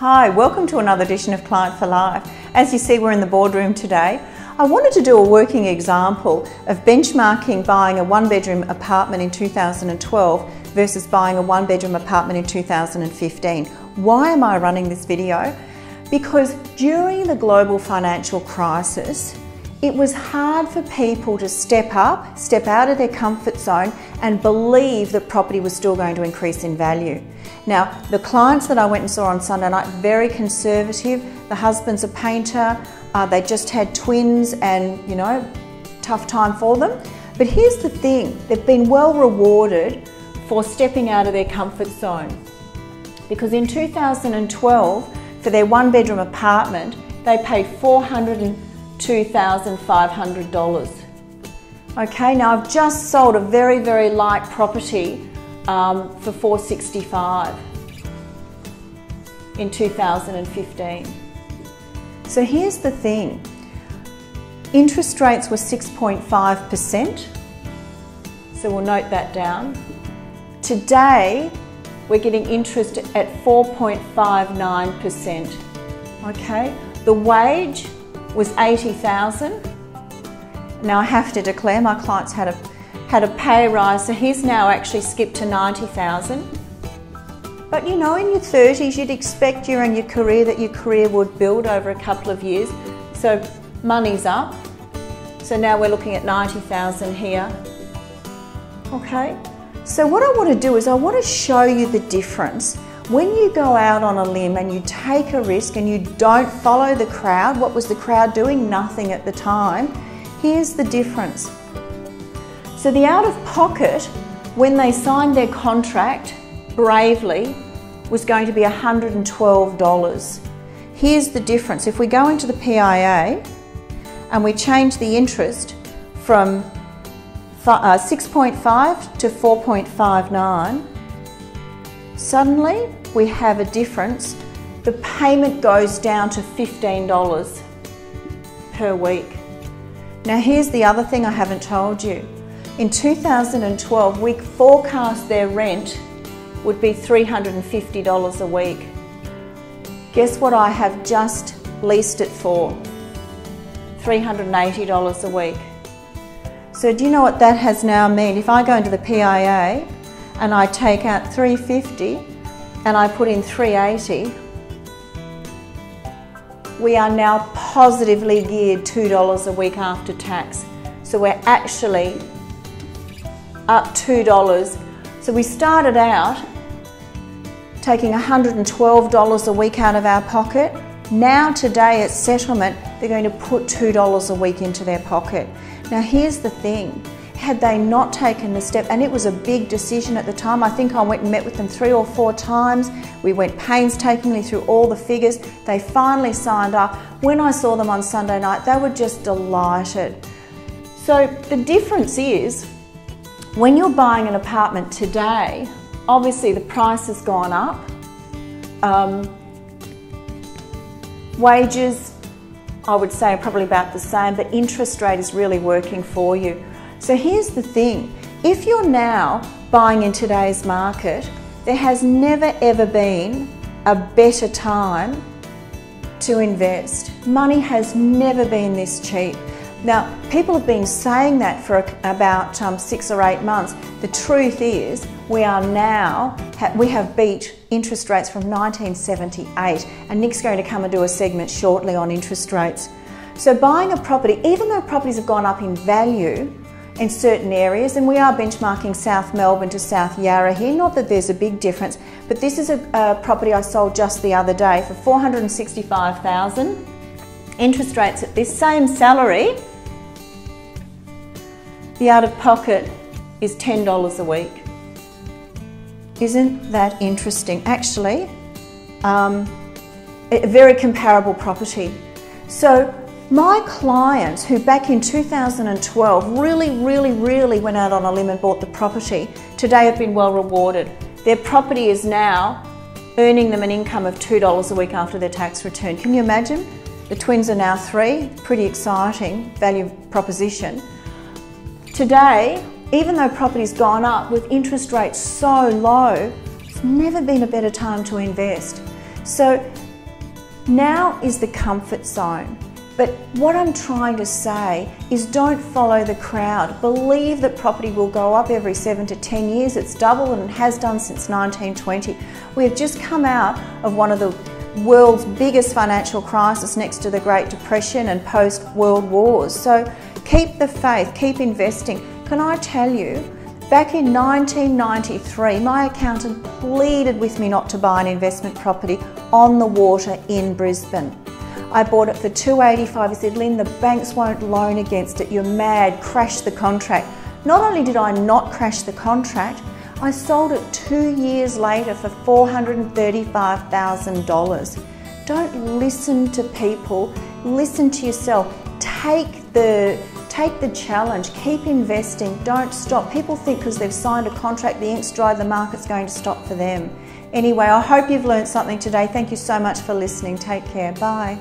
Hi, welcome to another edition of Client for Life. As you see, we're in the boardroom today. I wanted to do a working example of benchmarking buying a one-bedroom apartment in 2012 versus buying a one-bedroom apartment in 2015. Why am I running this video? Because during the global financial crisis, it was hard for people to step out of their comfort zone and believe that property was still going to increase in value. Now, the clients that I went and saw on Sunday night, very conservative. The husband's a painter, they just had twins and, you know, tough time for them. But here's the thing, they've been well rewarded for stepping out of their comfort zone. Because in 2012, for their one-bedroom apartment, they paid $402,500. Okay, now I've just sold a very, very light property for $465 in 2015. So here's the thing, interest rates were 6.5%, so we'll note that down. Today, we're getting interest at 4.59%, okay? The wage was $80,000. Now I have to declare my client's had a pay rise, so he's now actually skipped to $90,000. But you know, in your 30s, you'd expect during your career that your career would build over a couple of years. So money's up. So now we're looking at $90,000 here. Okay, so what I want to do is I want to show you the difference. When you go out on a limb and you take a risk and you don't follow the crowd, what was the crowd doing? Nothing at the time. Here's the difference. So the out-of-pocket, when they signed their contract, bravely, was going to be $112. Here's the difference. If we go into the PIA and we change the interest from 6.5 to 4.59, suddenly we have a difference. The payment goes down to $15 per week. Now here's the other thing I haven't told you. In 2012, we forecast their rent would be $350 a week. Guess what I have just leased it for? $380 a week. So do you know what that has now meant? If I go into the PIA and I take out $350 and I put in $380, we are now positively geared $2 a week after tax. So we're actually up $2. So we started out taking $112 a week out of our pocket. Now today at settlement, they're going to put $2 a week into their pocket. Now here's the thing, had they not taken the step, and it was a big decision at the time, I think I went and met with them 3 or 4 times, we went painstakingly through all the figures, they finally signed up. When I saw them on Sunday night, they were just delighted. So the difference is, when you're buying an apartment today, obviously the price has gone up. Wages, I would say, are probably about the same, but interest rate is really working for you. So here's the thing, if you're now buying in today's market, there has never ever been a better time to invest. Money has never been this cheap. Now, people have been saying that for about 6 or 8 months. The truth is, we have beat interest rates from 1978, and Nick's going to come and do a segment shortly on interest rates. So buying a property, even though properties have gone up in value in certain areas, and we are benchmarking South Melbourne to South Yarra here, not that there's a big difference, but this is a property I sold just the other day for $465,000. Interest rates at this same salary, the out-of-pocket is $10 a week. Isn't that interesting? Actually, a very comparable property. So my clients who back in 2012 really went out on a limb and bought the property, today have been well rewarded. Their property is now earning them an income of $2 a week after their tax return. Can you imagine? The twins are now 3, pretty exciting value proposition. Today, even though property's gone up with interest rates so low, it's never been a better time to invest. So Now is the comfort zone. But what I'm trying to say is don't follow the crowd. Believe that property will go up every 7 to 10 years. It's doubled and has done since 1920. We have just come out of one of the world's biggest financial crisis next to the Great Depression and post-World Wars. So keep the faith, keep investing. Can I tell you, back in 1993, my accountant pleaded with me not to buy an investment property on the water in Brisbane. I bought it for $285. He said, Lynn, the banks won't loan against it. You're mad, crash the contract. Not only did I not crash the contract, I sold it 2 years later for $435,000. Don't listen to people, listen to yourself. Take the challenge, keep investing, don't stop. People think because they've signed a contract, the ink's dry, the market's going to stop for them. Anyway, I hope you've learned something today. Thank you so much for listening. Take care. Bye.